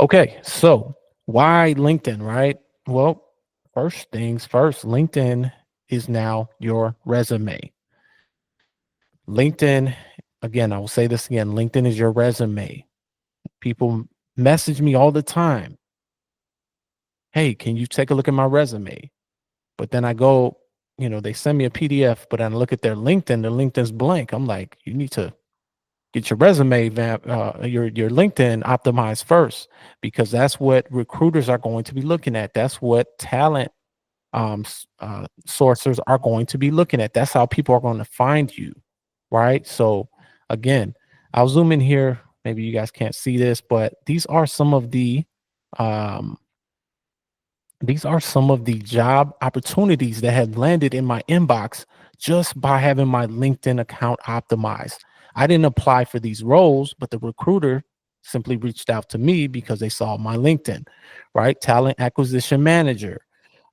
Okay, so why LinkedIn, right? Well, first things first, LinkedIn is now your resume. LinkedIn, again, I will say this again, LinkedIn is your resume. People message me all the time. Hey, can you take a look at my resume? But then I go, they send me a PDF, but then I look at their LinkedIn's blank. I'm like, you need to get your resume, your LinkedIn optimized first, because that's what recruiters are going to be looking at. That's what talent sourcers are going to be looking at. That's how people are going to find you, right? So again, I'll zoom in here. Maybe you guys can't see this, but um, these are some of the job opportunities that have landed in my inbox just by having my LinkedIn account optimized. I didn't apply for these roles, but the recruiter simply reached out to me because they saw my LinkedIn, right? Talent acquisition manager,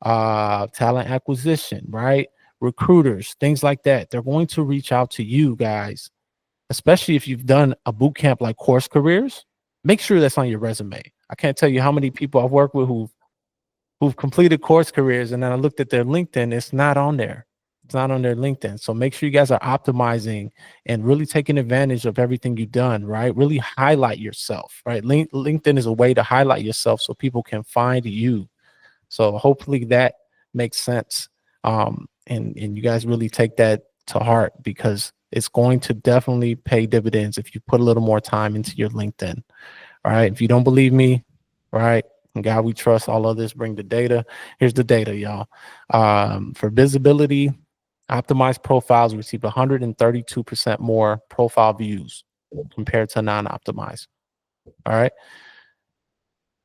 talent acquisition, right? Recruiters, things like that. They're going to reach out to you guys, especially if you've done a boot camp like Course Careers. Make sure that's on your resume. I can't tell you how many people I've worked with who've completed Course Careers, and then I looked at their LinkedIn. It's not on there. It's not on their LinkedIn. So make sure you guys are optimizing and really taking advantage of everything you've done, right? Really highlight yourself, right? LinkedIn is a way to highlight yourself so people can find you. So hopefully that makes sense. And you guys really take that to heart, because it's going to definitely pay dividends if you put a little more time into your LinkedIn. All right. If you don't believe me, right? And God, we trust. All of this bring the data. Here's the data, y'all. For visibility, optimized profiles receive 132% more profile views compared to non-optimized. All right.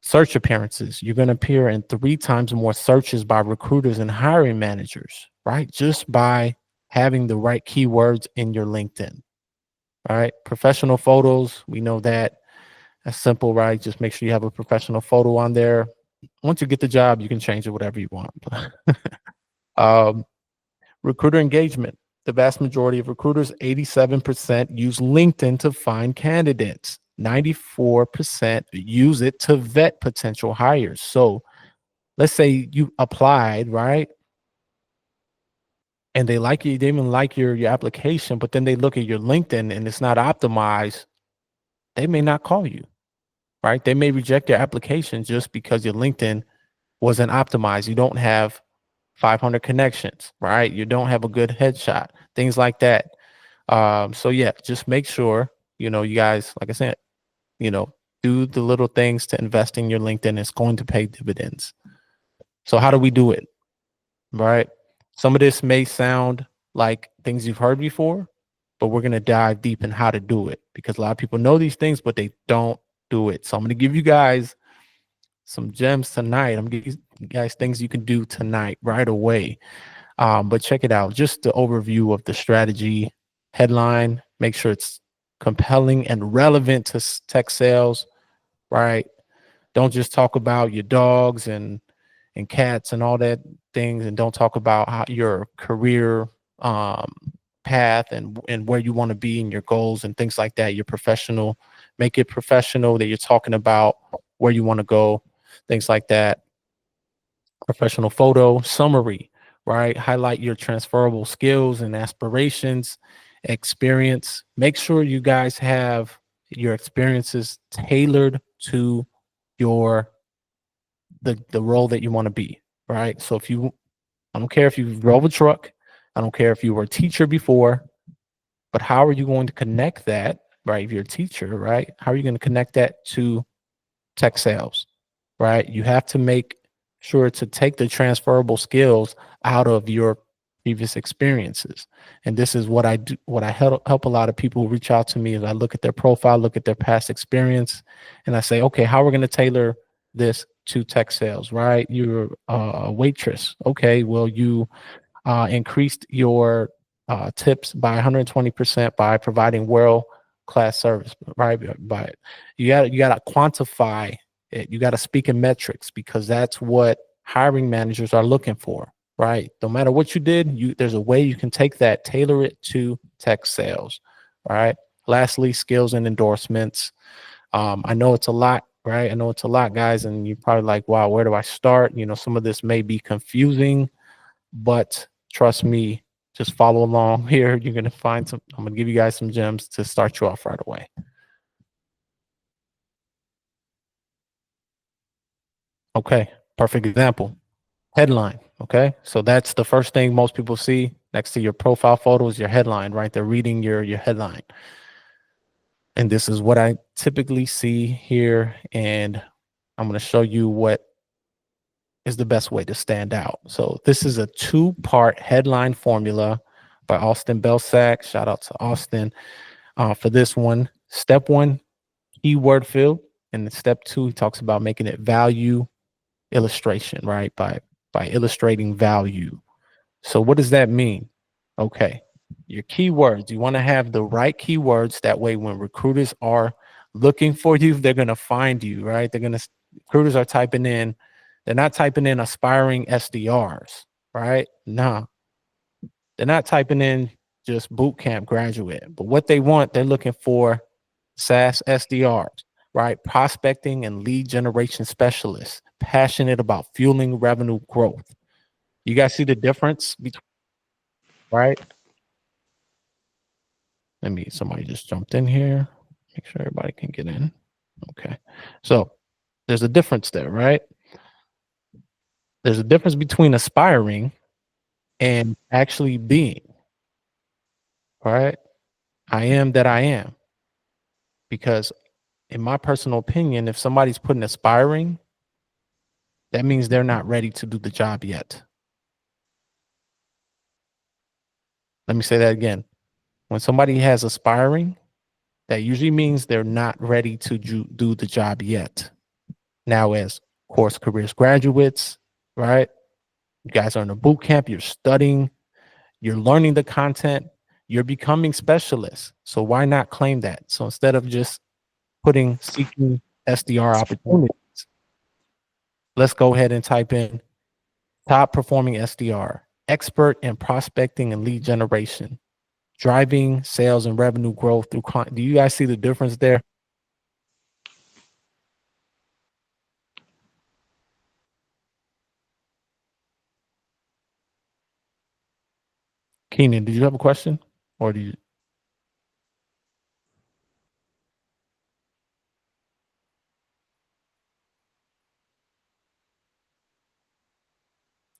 Search appearances, you're going to appear in 3 times more searches by recruiters and hiring managers, right? Just by having the right keywords in your LinkedIn. All right. Professional photos, we know that. That's simple, right? Just make sure you have a professional photo on there. Once you get the job, you can change it whatever you want. um, Recruiter engagement. The vast majority of recruiters, 87%, use LinkedIn to find candidates. 94% use it to vet potential hires. So let's say you applied, right? And they like you, they even like your application, but then they look at your LinkedIn and it's not optimized. They may not call you, right? They may reject your application just because your LinkedIn wasn't optimized. You don't have 500 connections, right? You don't have a good headshot, things like that. So yeah, just make sure, you guys, like I said, you know, do the little things to invest in your LinkedIn. It's going to pay dividends. So how do we do it? Right? Some of this may sound like things you've heard before, but we're going to dive deep in how to do it, because a lot of people know these things, but they don't do it. So I'm going to give you guys some gems tonight. I'm going to give you guys things you can do tonight right away. But check it out. Just the overview of the strategy headline. Make sure it's compelling and relevant to tech sales, right? Don't just talk about your dogs and cats and all that things, and don't talk about how your career um, path and where you want to be and your goals and things like that. Your professional, make it professional that you're talking about where you want to go, things like that. Professional photo summary, right? Highlight your transferable skills and aspirations, experience. Make sure you guys have your experiences tailored to your the role that you want to be, right? So if you, I don't care if you drove a truck, I don't care if you were a teacher before, but how are you going to connect that, right? If you're a teacher, right? How are you going to connect that to tech sales, right? You have to make sure to take the transferable skills out of your previous experiences. And this is what I do, what I help a lot of people who reach out to me is I look at their profile, look at their past experience, and I say, okay, how are we going to tailor this to tech sales, right? You're a waitress. Okay, well, you increased your tips by 120% by providing world class service, right? But you got to quantify it. You got to speak in metrics, because that's what hiring managers are looking for, right? No matter what you did, there's a way you can take that, tailor it to tech sales, right? Lastly, skills and endorsements. I know it's a lot right? I know it's a lot, guys, and you're probably like, wow, where do I start? Some of this may be confusing, but trust me, just follow along here. You're going to find I'm going to give you guys some gems to start you off right away. Okay, perfect example. Headline. Okay, so that's the first thing most people see next to your profile photo is your headline, right? They're reading your headline. And this is what I typically see here. And I'm going to show you what is the best way to stand out. So this is a two-part headline formula by Austin Belsack. Shout out to Austin for this one. Step one, keyword field. And then step two, he talks about making it value illustration, right? By illustrating value. So what does that mean? Okay, your keywords. You want to have the right keywords. That way, when recruiters are looking for you, they're going to find you, right? Recruiters are typing in, they're not typing in aspiring SDRs, right? No, they're not typing in just boot camp graduate. But what they want, they're looking for SaaS SDRs, right? Prospecting and lead generation specialists, passionate about fueling revenue growth. You guys see the difference between, right? Somebody just jumped in here. Make sure everybody can get in. Okay. So there's a difference there, right? There's a difference between aspiring and actually being, right? I am that I am. Because in my personal opinion, if somebody's putting aspiring, that means they're not ready to do the job yet. Let me say that again. When somebody has aspiring, that usually means they're not ready to do the job yet. Now, as course careers graduates, right? You guys are in a boot camp, you're studying, you're learning the content, you're becoming specialists. So why not claim that? So instead of just putting seeking SDR opportunities, let's go ahead and type in top performing SDR, expert in prospecting and lead generation, driving sales and revenue growth through client. Do you guys see the difference there? Keenan, did you have a question? Or do you?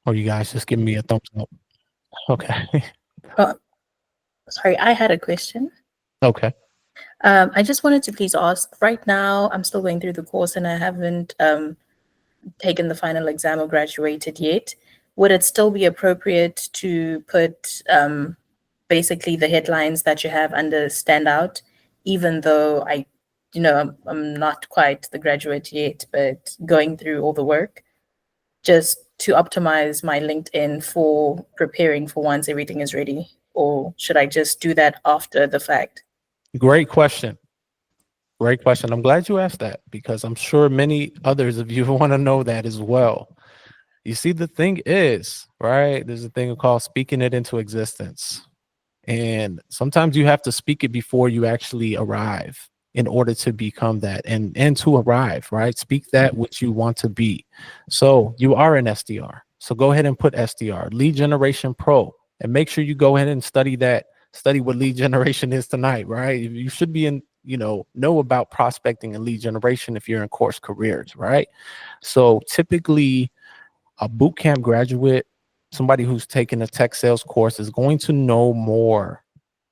Or you guys just giving me a thumbs up? Okay. Oh, sorry, I had a question. Okay. I just wanted to please ask, right now, I'm still going through the course and I haven't taken the final exam or graduated yet. Would it still be appropriate to put basically the headlines that you have under standout, even though I'm not quite the graduate yet, but going through all the work, just to optimize my LinkedIn for preparing for once everything is ready? Or should I just do that after the fact? Great question. Great question. I'm glad you asked that because I'm sure many others of you want to know that as well. You see, the thing is, right? There's a thing called speaking it into existence. And sometimes you have to speak it before you actually arrive in order to become that and to arrive, right? Speak that which you want to be. So you are an SDR. So go ahead and put SDR, lead generation pro, and make sure you go ahead and study that, study what lead generation is tonight, right? You should be in, know about prospecting and lead generation if you're in course careers, right? So typically a boot camp graduate, somebody who's taken a tech sales course is going to know more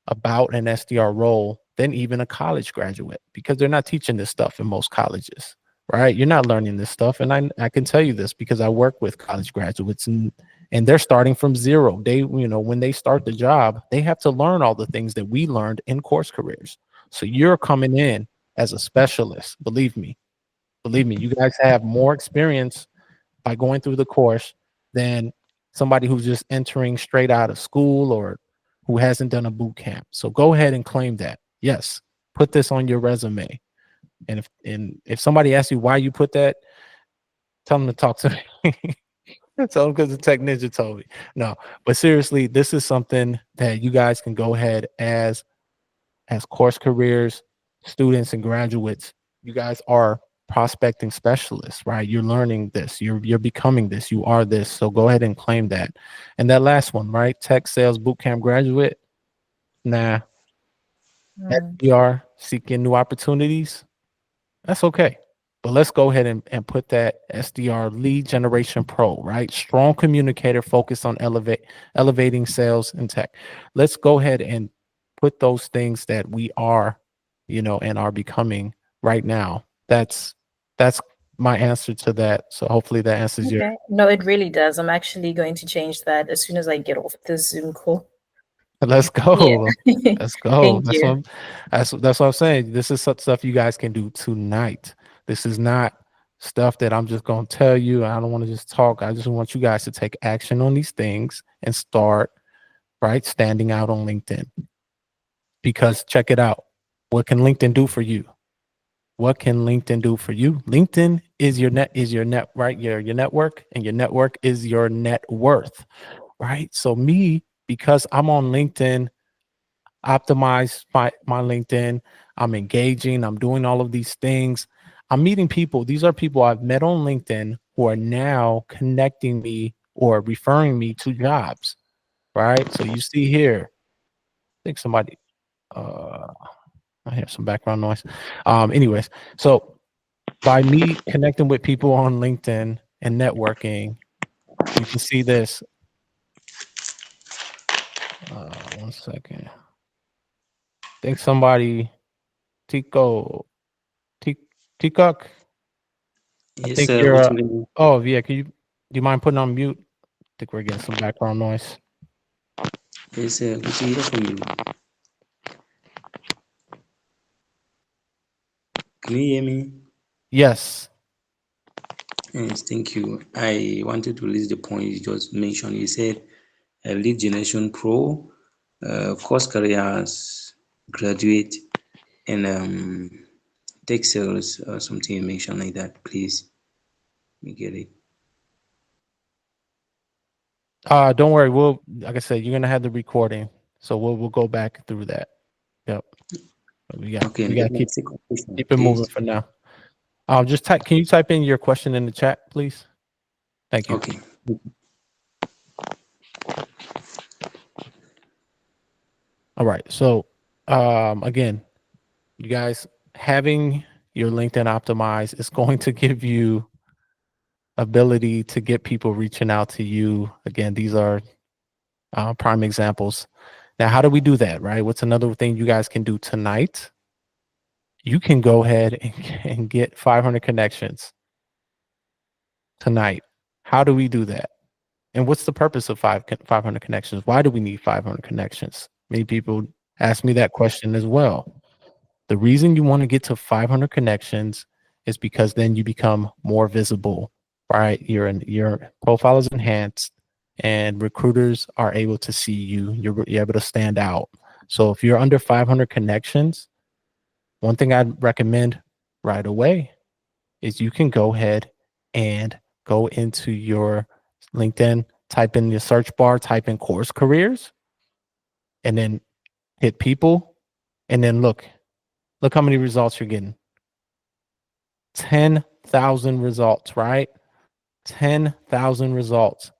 about an SDR role than even a college graduate because they're not teaching this stuff in most colleges, right? You're not learning this stuff. And I can tell you this because I work with college graduates and they're starting from zero. They, when they start the job, they have to learn all the things that we learned in course careers. So you're coming in as a specialist. Believe me, you guys have more experience by going through the course than somebody who's just entering straight out of school or who hasn't done a boot camp. So go ahead and claim that. Yes, put this on your resume. And if somebody asks you why you put that, tell them to talk to me. Tell them because the Tech Ninja told me. No, but seriously, this is something that you guys can go ahead as course careers, students and graduates. You guys are prospecting specialist, right? You're learning this, you're becoming this, you are this. So go ahead and claim that. And that last one, right? Tech sales bootcamp graduate. Nah, Mm. SDR seeking new opportunities. That's okay. But let's go ahead and put that SDR lead generation pro, right? Strong communicator focused on elevating sales and tech. Let's go ahead and put those things that we are, and are becoming right now. That's my answer to that. So hopefully that answers your. Okay. No, it really does. I'm actually going to change that as soon as I get off the Zoom call. Let's Yeah. go. Let's go. Thank you. That's what I'm saying. This is such stuff you guys can do tonight. This is not stuff that I'm just gonna tell you. I don't want to just talk. I just want you guys to take action on these things and start right standing out on LinkedIn. Because check it out. What can LinkedIn do for you? What can LinkedIn do for you? LinkedIn is your net, right? Your network, and your network is your net worth, right? So me, because I'm on LinkedIn, optimize my LinkedIn. I'm engaging. I'm doing all of these things. I'm meeting people. These are people I've met on LinkedIn who are now connecting me or referring me to jobs, right? So you see here, I think somebody, uh, I hear some background noise. Anyways, so by me connecting with people on LinkedIn and networking, you can see this. One second. I think somebody, Tico, T- Tikok. I Yes, think sir. you're. Good evening. Oh yeah, do you mind putting on mute? I think we're getting some background noise. Yes, sir. Good to hear from you. Can you hear me? Yes. Yes, thank you. I wanted to list the point you just mentioned. You said lead generation pro, course careers, graduate, and tech sales or something you mentioned like that. Please, let me get it. Don't worry. Like I said, you're gonna have the recording, so we'll go back through that. Yep. But We got Okay, we and got then to my keep second question, keep it moving please. for now. Just type. Can you type in your question in the chat, please? Thank you. Okay. All right. So, again, you guys having your LinkedIn optimized is going to give you ability to get people reaching out to you. Again, these are prime examples. Now, how do we do that, right? What's another thing you guys can do tonight? You can go ahead and get 500 connections tonight. How do we do that? And what's the purpose of 500 connections? Why do we need 500 connections? Many people ask me that question as well. The reason you want to get to 500 connections is because then you become more visible, right? Your profile is enhanced and recruiters are able to see you. You're able to stand out. So if you're under 500 connections, one thing I'd recommend right away is you can go ahead and go into your LinkedIn, type in your search bar, type in course careers, and then hit people, and then look how many results you're getting. 10,000 results, right? 10,000 results.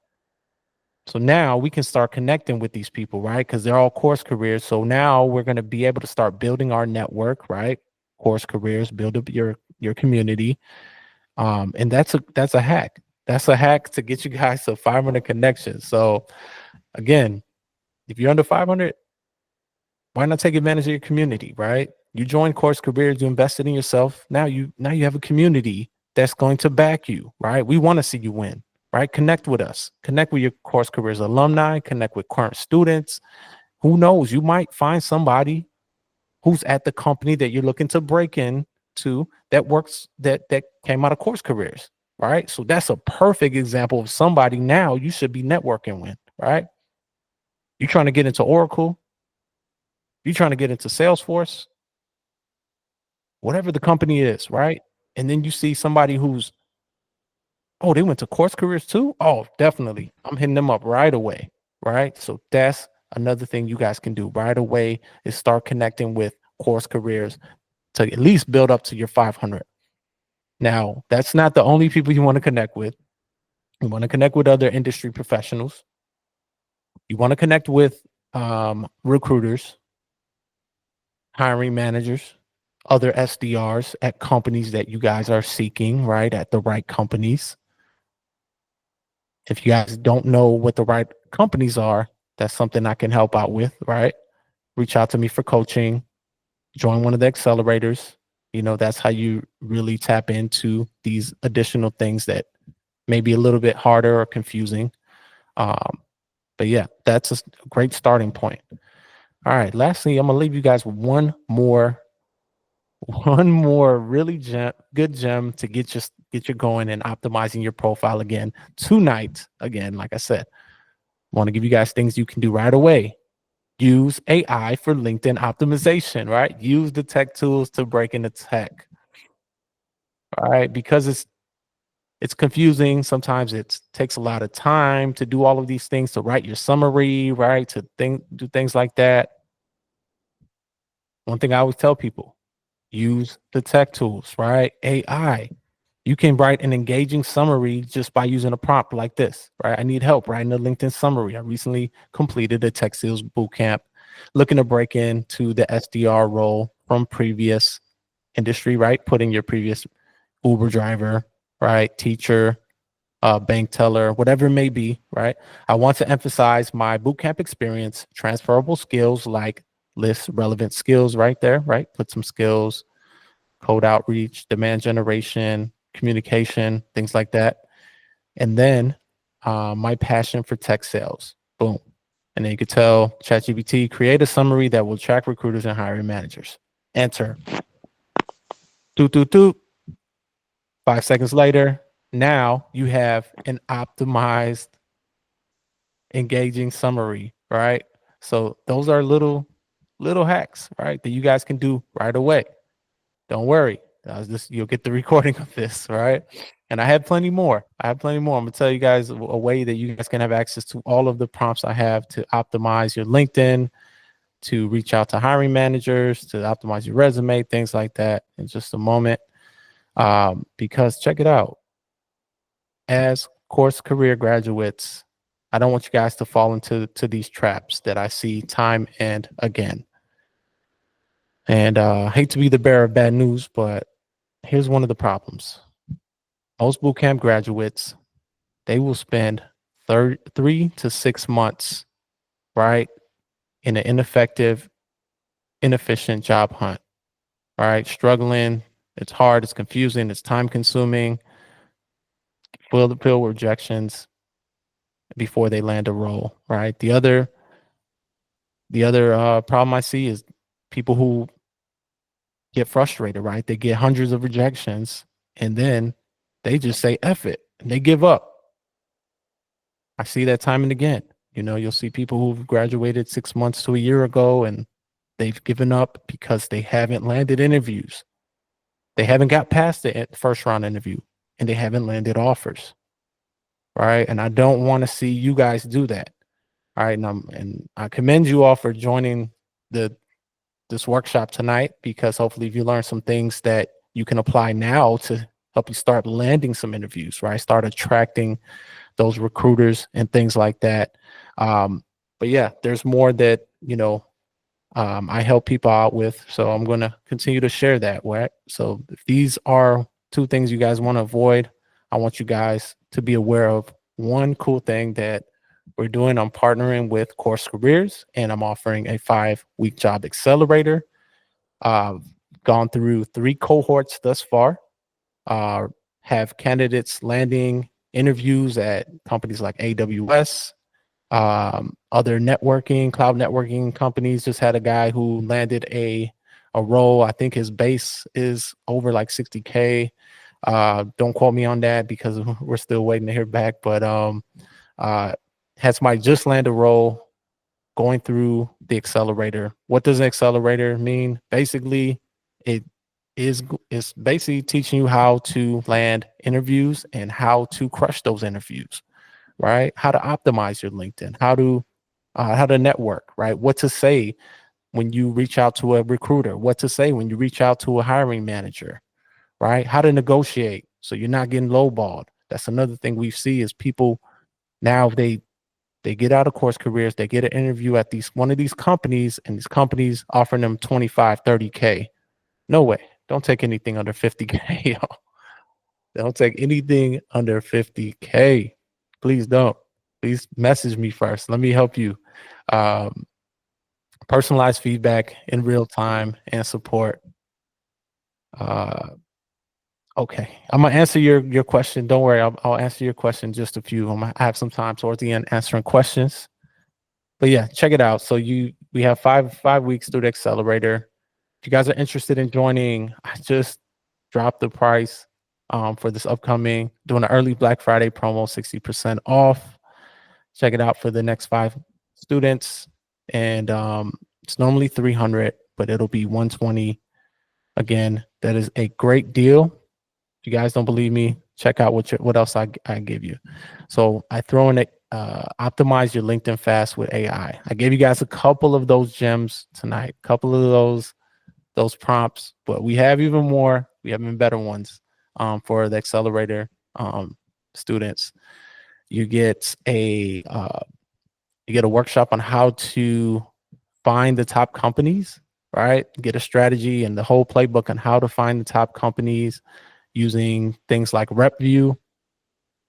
So now we can start connecting with these people, right? Because they're all course careers. So now we're going to be able to start building our network, right? Course careers, build up your community. And that's a hack. That's a hack to get you guys to 500 connections. So again, if you're under 500, why not take advantage of your community, right? You join course careers, you invested in yourself. Now you have a community that's going to back you, right? We want to see you win, right? Connect with us. Connect with your course careers alumni, connect with current students. Who knows? You might find somebody who's at the company that you're looking to break in to that works that came out of course careers, right? So that's a perfect example of somebody now you should be networking with, right? You're trying to get into Oracle, you're trying to get into Salesforce, whatever the company is, right? And then you see somebody who's, oh, they went to course careers too. Oh, definitely. I'm hitting them up right away, right? So that's another thing you guys can do right away is start connecting with course careers to at least build up to your 500. Now, that's not the only people you want to connect with. You want to connect with other industry professionals. You want to connect with recruiters, hiring managers, other SDRs at companies that you guys are seeking, right? At the right companies. If you guys don't know what the right companies are, that's something I can help out with, right? Reach out to me for coaching, join one of the accelerators. That's how you really tap into these additional things that may be a little bit harder or confusing. But yeah, that's a great starting point. All right. Lastly, I'm gonna leave you guys with one more really good gem to get you going and optimizing your profile again tonight. Again, like I said, I want to give you guys things you can do right away. Use AI for LinkedIn optimization, right? Use the tech tools to break into tech. All right, because it's confusing. Sometimes it takes a lot of time to do all of these things, to write your summary, right? To do things like that. One thing I always tell people, use the tech tools, right? AI. You can write an engaging summary just by using a prompt like this, right? I need help writing a LinkedIn summary. I recently completed a tech sales bootcamp, looking to break into the SDR role from previous industry, right? Put in your previous Uber driver, right? Teacher, bank teller, whatever it may be, right? I want to emphasize my bootcamp experience, transferable skills like list relevant skills right there, right? Put some skills, code outreach, demand generation, communication, things like that. And then my passion for tech sales. Boom. And then you could tell ChatGPT, create a summary that will attract recruiters and hiring managers. Enter. Doot, doot, doot. 5 seconds later, now you have an optimized, engaging summary, right? So those are little hacks, right, that you guys can do right away. Don't worry. You'll get the recording of this, right? And I have plenty more. I'm gonna tell you guys a way that you guys can have access to all of the prompts I have to optimize your LinkedIn, to reach out to hiring managers, to optimize your resume, things like that in just a moment. Because check it out. As course career graduates, I don't want you guys to fall into these traps that I see time and again. And I hate to be the bearer of bad news, but here's one of the problems. Most bootcamp graduates, they will spend 3 to 6 months, right, in an ineffective, inefficient job hunt, right? Struggling. It's hard. It's confusing. It's time consuming. Fill rejections before they land a role, right? The other problem I see is people who get frustrated, right? They get hundreds of rejections and then they just say F it and they give up. I see that time and again. You'll see people who've graduated 6 months to a year ago and they've given up because they haven't landed interviews. They haven't got past the first round interview and they haven't landed offers. Right. And I don't want to see you guys do that. All right. And I commend you all for joining this workshop tonight, because hopefully if you learn some things that you can apply now to help you start landing some interviews, right? Start attracting those recruiters and things like that. But yeah, there's more that, I help people out with. So I'm going to continue to share that. Right. So if these are 2 things you guys want to avoid, I want you guys to be aware of one cool thing that we're doing. I'm partnering with Course Careers and I'm offering a 5-week job accelerator. Gone through 3 cohorts thus far. Have candidates landing interviews at companies like AWS, other cloud networking companies. Just had a guy who landed a role. I think his base is over like 60K. Don't quote me on that because we're still waiting to hear back. But had somebody just land a role going through the accelerator. What does an accelerator mean? Basically, it's basically teaching you how to land interviews and how to crush those interviews, right? How to optimize your LinkedIn, how to network, right? What to say when you reach out to a recruiter, what to say when you reach out to a hiring manager, right? How to negotiate so you're not getting lowballed. That's another thing we see is people now they get out of course careers, they get an interview at one of these companies, and these companies offering them 25, 30K. No way. Don't take anything under 50K, yo. Don't take anything under 50K. Please don't. Please message me first. Let me help you. Um, Personalized feedback in real time and support. Uh, okay, I'm gonna answer your question. Don't worry, I'll answer your question. Just a few. I have some time towards the end answering questions. But yeah, check it out. So we have five weeks through the accelerator. If you guys are interested in joining, I just dropped the price for this upcoming doing an early Black Friday promo, 60% off. Check it out for the next 5 students, and it's normally 300, but it'll be 120. Again, that is a great deal. If you guys don't believe me, check out what else I give you. So I throw in it. Optimize your LinkedIn fast with AI. I gave you guys a couple of those gems tonight, a couple of those prompts, but we have even more. We have even better ones for the accelerator students. You get a workshop on how to find the top companies, right? Get a strategy and the whole playbook on how to find the top companies using things like RepView.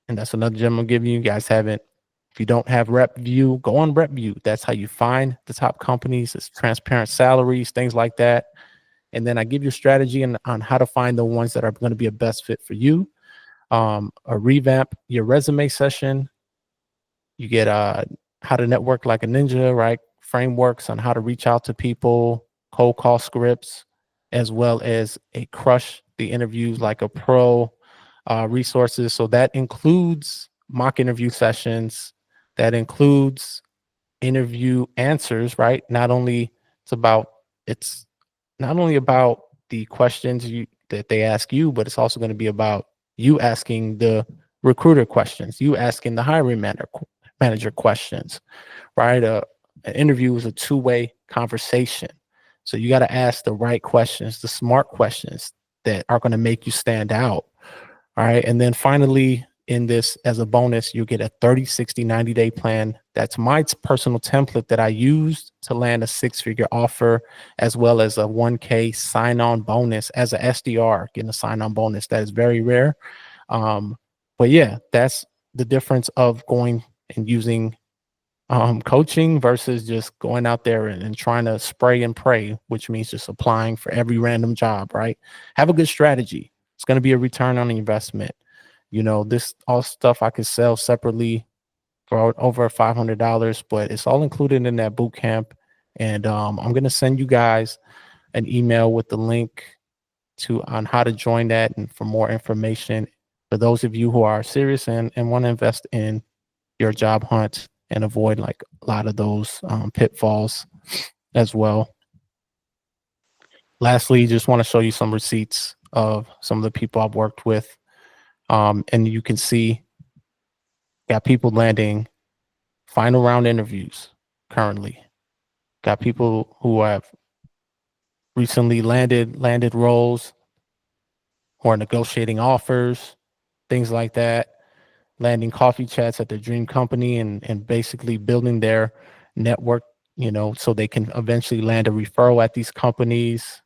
And that's another gem I'm giving you. You guys haven't. If you don't have RepView, go on RepView. That's how you find the top companies. It's transparent salaries, things like that. And then I give you a strategy on how to find the ones that are going to be a best fit for you. A revamp your resume session. You get how to network like a ninja, right? Frameworks on how to reach out to people, cold call scripts, as well as a crush the interviews like a pro, resources. So that includes mock interview sessions. That includes interview answers, right? It's not only about the questions that they ask you, but it's also going to be about you asking the recruiter questions, you asking the hiring manager questions, right? An interview is a two-way conversation. So you got to ask the right questions, the smart questions that are going to make you stand out. All right. And then finally, in this, as a bonus, you get a 30, 60, 90-day plan. That's my personal template that I used to land a 6-figure offer, as well as a 1K sign-on bonus as a SDR, getting a sign-on bonus. That is very rare. But yeah, that's the difference of going and using coaching versus just going out there and trying to spray and pray, which means just applying for every random job, right? Have a good strategy. It's going to be a return on investment. You know, this all stuff I could sell separately for over $500, but it's all included in that boot camp. And I'm going to send you guys an email with the link on how to join that and for more information for those of you who are serious and want to invest in your job hunt and avoid like a lot of those pitfalls as well. Lastly, just want to show you some receipts of some of the people I've worked with. And you can see got people landing final round interviews currently. Got people who have recently landed roles, who are negotiating offers, things like that, landing coffee chats at their dream company and basically building their network, you know, so they can eventually land a referral at these companies.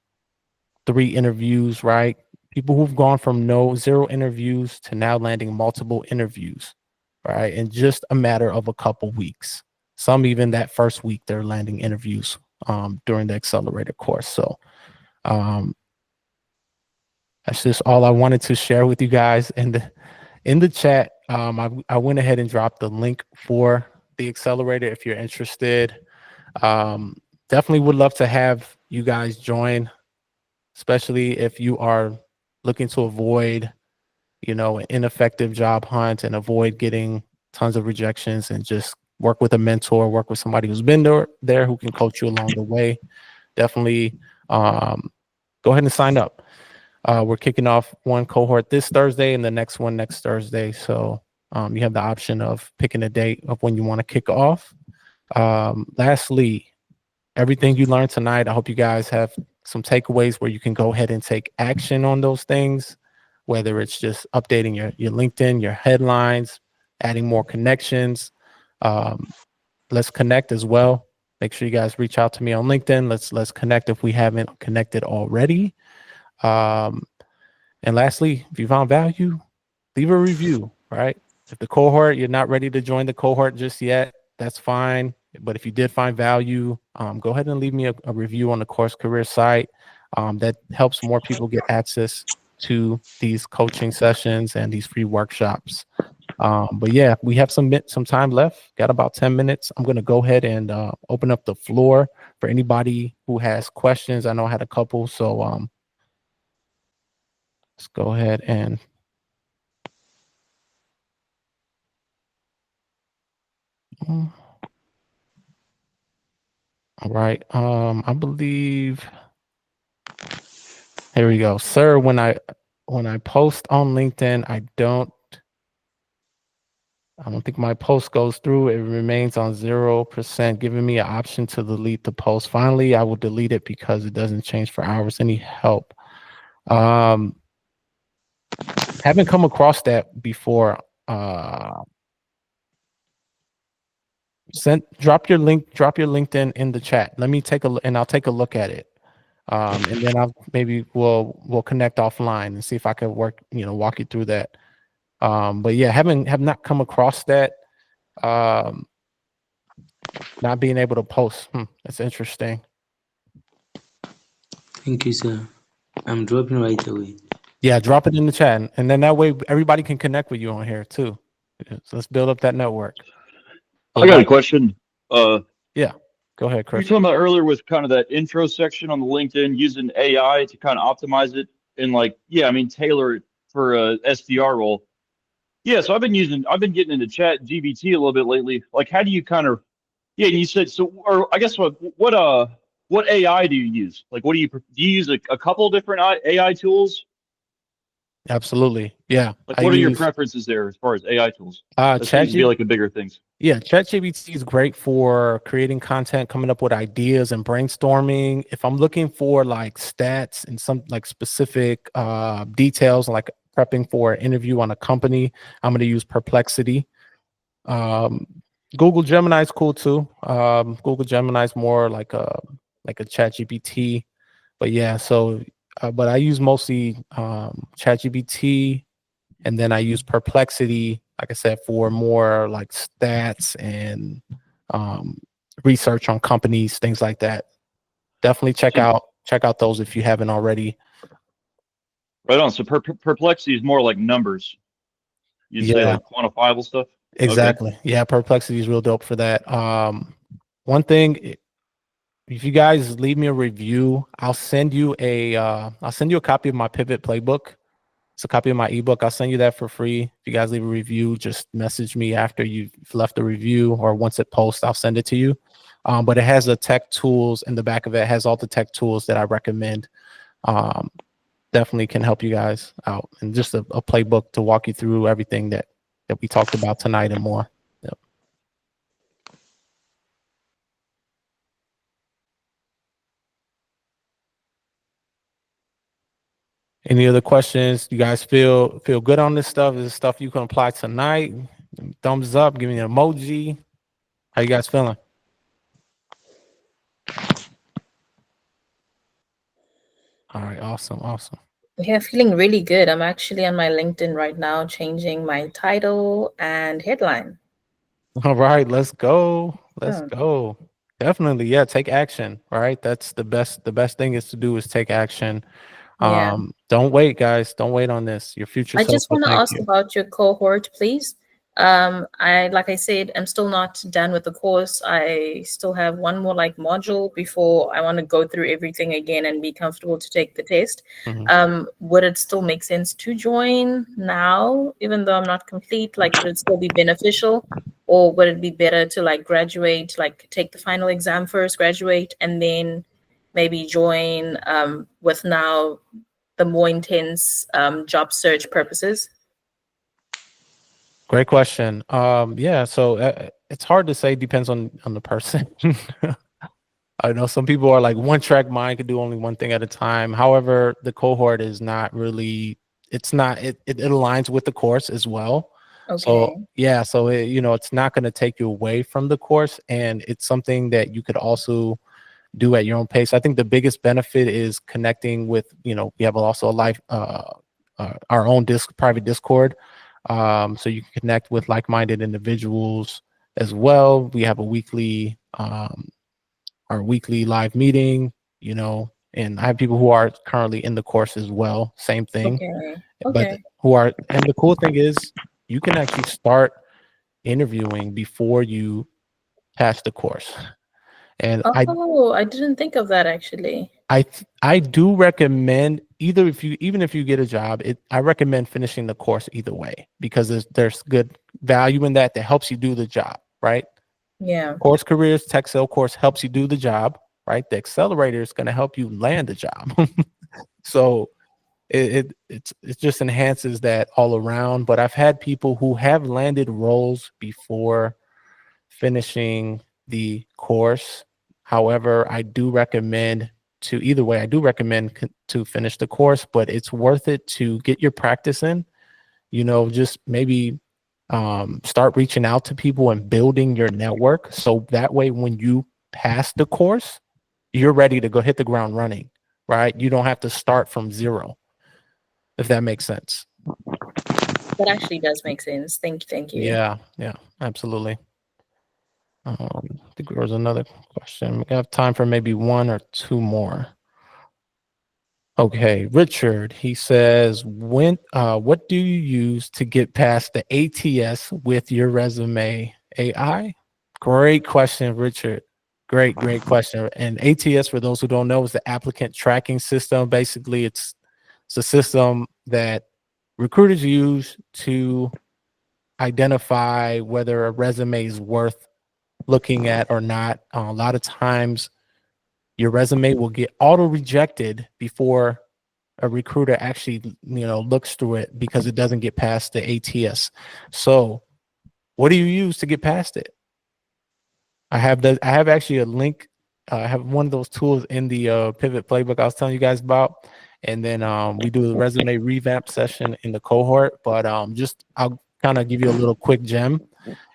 3 interviews, right? People who've gone from 0 interviews to now landing multiple interviews, right? In just a matter of a couple weeks. Some even that first week they're landing interviews during the accelerator course. So that's just all I wanted to share with you guys. And in the chat, I went ahead and dropped the link for the accelerator if you're interested. Definitely would love to have you guys join, especially if you are looking to avoid, you know, an ineffective job hunt and avoid getting tons of rejections, and just work with a mentor, work with somebody who's been there who can coach you along the way. Definitely go ahead and sign up. We're kicking off one cohort this Thursday and the next one next Thursday. So you have the option of picking a date of when you want to kick off. Lastly, everything you learned tonight, I hope you guys have some takeaways where you can go ahead and take action on those things, whether it's just updating your LinkedIn, your headlines, adding more connections. Let's connect as well. Make sure you guys reach out to me on LinkedIn. Let's connect if we haven't connected already. And lastly, if you found value, leave a review, right? If the cohort, you're not ready to join the cohort just yet, that's fine. But if you did find value, go ahead and leave me a review on the Course Career site. That helps more people get access to these coaching sessions and these free workshops. But yeah, we have some time left. Got about 10 minutes. I'm going to go ahead and open up the floor for anybody who has questions. I know I had a couple, so let's go ahead and all right. I believe here we go, sir. When I post on LinkedIn, I don't think my post goes through. It remains on 0%, giving me an option to delete the post. Finally, I will delete it because it doesn't change for hours. Any help? Haven't come across that before. Drop your LinkedIn in the chat. Let me take a look, and I'll take a look at it. And then we'll connect offline and see if I can walk you through that. But yeah, have not come across that. Not being able to post. That's interesting. Thank you, sir. I'm dropping right away. Yeah, drop it in the chat, and then that way everybody can connect with you on here too. So let's build up that network. I got a question. Yeah, go ahead, You were Chris. talking about earlier with kind of that intro section on the LinkedIn using AI to kind of optimize it and tailor it for a SDR role. Yeah, so I've been getting into Chat GBT a little bit lately. Like, how do you kind of, yeah, and you said, so, or I guess what AI do you use? Like, do you use a couple different AI tools? Absolutely. Yeah. Like, what are your preferences there as far as AI tools? That seems to be like the bigger things. Yeah, ChatGPT is great for creating content, coming up with ideas and brainstorming. If I'm looking for like stats and some like specific details, like prepping for an interview on a company, I'm going to use Perplexity. Google Gemini is cool too. Google Gemini is more like a ChatGPT. But yeah, so but I use mostly ChatGPT, and then I use Perplexity, like I said, for more like stats and research on companies, things like that. Definitely check out those if you haven't already. Right on. So Perplexity is more like numbers. You'd say like quantifiable stuff. Exactly. Okay. Yeah, Perplexity is real dope for that. One thing, if you guys leave me a review, I'll send you a copy of my Pivot Playbook. It's a copy of my ebook. I'll send you that for free. If you guys leave a review, just message me after you've left a review, or once it posts, I'll send it to you. But it has the tech tools in the back of it. It has all the tech tools that I recommend. Definitely can help you guys out, and just a playbook to walk you through everything that we talked about tonight and more. Yep. Any other questions? You guys feel good on this stuff? Is this stuff you can apply tonight? Thumbs up, give me an emoji. How you guys feeling? All right, awesome. Yeah, feeling really good. I'm actually on my LinkedIn right now, changing my title and headline. All right, let's go. Let's go. Definitely, yeah. Take action. All right, that's the best. The best thing is to do is take action. Yeah. Don't wait, guys. Don't wait on this. Your future I self just will want to thank ask you. about your cohort, please. Like I said, I'm still not done with the course. I still have one more like module before I want to go through everything again and be comfortable to take the test. Would it still make sense to join now, even though I'm not complete? Like, would it still be beneficial, or would it be better to like graduate, like take the final exam first, graduate, and then maybe join with now the more intense job search purposes? Great question. Yeah, so it's hard to say. Depends on the person. I know some people are like one track mind, could do only one thing at a time. However, the cohort is not really, it's not, it aligns with the course as well. Okay. So yeah, so it's not going to take you away from the course, and it's something that you could also do at your own pace. I think the biggest benefit is connecting with, we have also a live, our own private Discord. So you can connect with like-minded individuals as well. We have our weekly live meeting, and I have people who are currently in the course as well. Same thing, Okay. but Okay. and the cool thing is you can actually start interviewing before you pass the course. And Oh, I didn't think of that actually. I do recommend even if you get a job, I recommend finishing the course either way, because there's good value in that helps you do the job, right? Yeah. Course Careers Tech Sale course helps you do the job, right? The Accelerator is going to help you land the job. So it just enhances that all around. But I've had people who have landed roles before finishing the course. However, I do recommend to finish the course, but it's worth it to get your practice in. Just maybe start reaching out to people and building your network, so that way when you pass the course, you're ready to go hit the ground running, right? You don't have to start from zero, if that makes sense. That actually does make sense. Thank you. Yeah, absolutely. I think there was another question. We have time for maybe one or two more. Okay, Richard, he says, what do you use to get past the ATS with your resume? AI? Great question, Richard. Great question. And ATS, for those who don't know, is the applicant tracking system. Basically, it's a system that recruiters use to identify whether a resume is worth looking at or not. A lot of times your resume will get auto rejected before a recruiter actually looks through it, because it doesn't get past the ATS. So what do you use to get past it? I have actually a link. I have one of those tools in the pivot playbook I was telling you guys about. And then we do the resume revamp session in the cohort. But I'll kind of give you a little quick gem.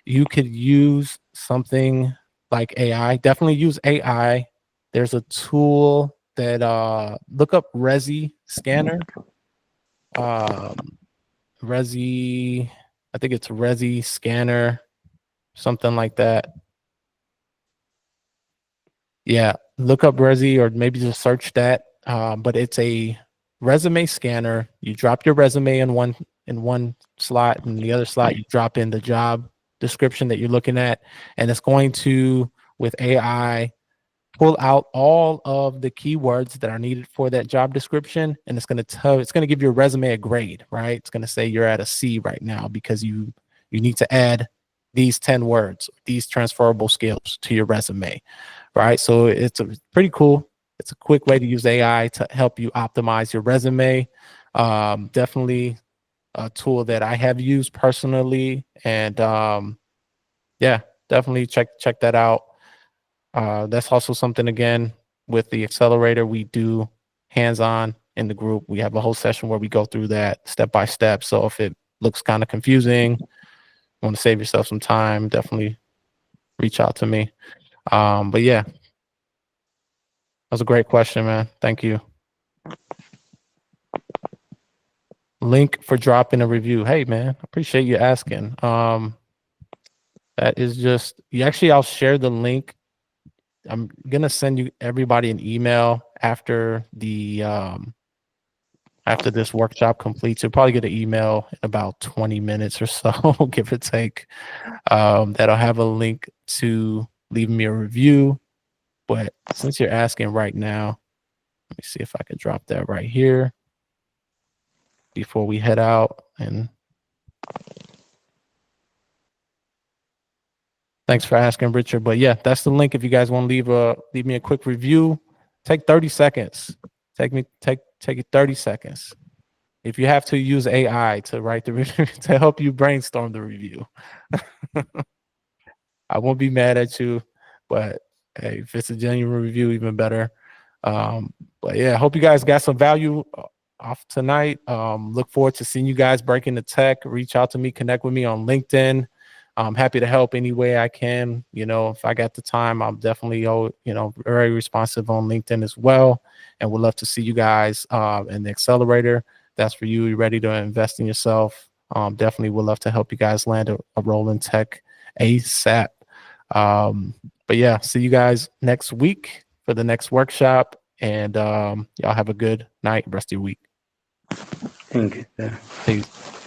You could use something like AI. Definitely use AI. There's a tool that look up Resi Scanner. Resi, I think it's Resi Scanner, something like that. Yeah, look up Resi, or maybe just search that. But it's a resume scanner. You drop your resume in one slot, and the other slot you drop in the job description that you're looking at, and it's going to, with AI, pull out all of the keywords that are needed for that job description, and it's going to give your resume a grade, right? It's going to say you're at a C right now because you need to add these 10 words, these transferable skills to your resume, right? So it's pretty cool. It's a quick way to use AI to help you optimize your resume. Definitely a tool that I have used personally, and yeah, definitely check that out. That's also something, again, with the Accelerator, we do hands-on in the group. We have a whole session where we go through that step by step. So if it looks kind of confusing, you want to save yourself some time, definitely reach out to me. But yeah, that was a great question, man. Thank you. Link for dropping a review. Hey, man, appreciate you asking. That is just, I'll share the link. I'm gonna send you everybody an email after this workshop completes. You'll probably get an email in about 20 minutes or so, give or take. That'll have a link to leave me a review. But since you're asking right now, let me see if I can drop that right here before we head out. And thanks for asking, Richard. But yeah, that's the link if you guys want to leave me a quick review. Take 30 seconds. Take 30 seconds. If you have to, use AI to write the review to help you brainstorm the review. I won't be mad at you, but Hey, if it's a genuine review, even better. But yeah, I hope you guys got some value off tonight. Look forward to seeing you guys breaking the tech. Reach out to me, connect with me on LinkedIn. I'm happy to help any way I can. You know, if I got the time, I'm definitely, very responsive on LinkedIn as well. And would love to see you guys in the accelerator. That's for you. You're ready to invest in yourself. Definitely would love to help you guys land a role in tech ASAP. But yeah, see you guys next week for the next workshop. And y'all have a good night, rest of your week. Thank you. Peace.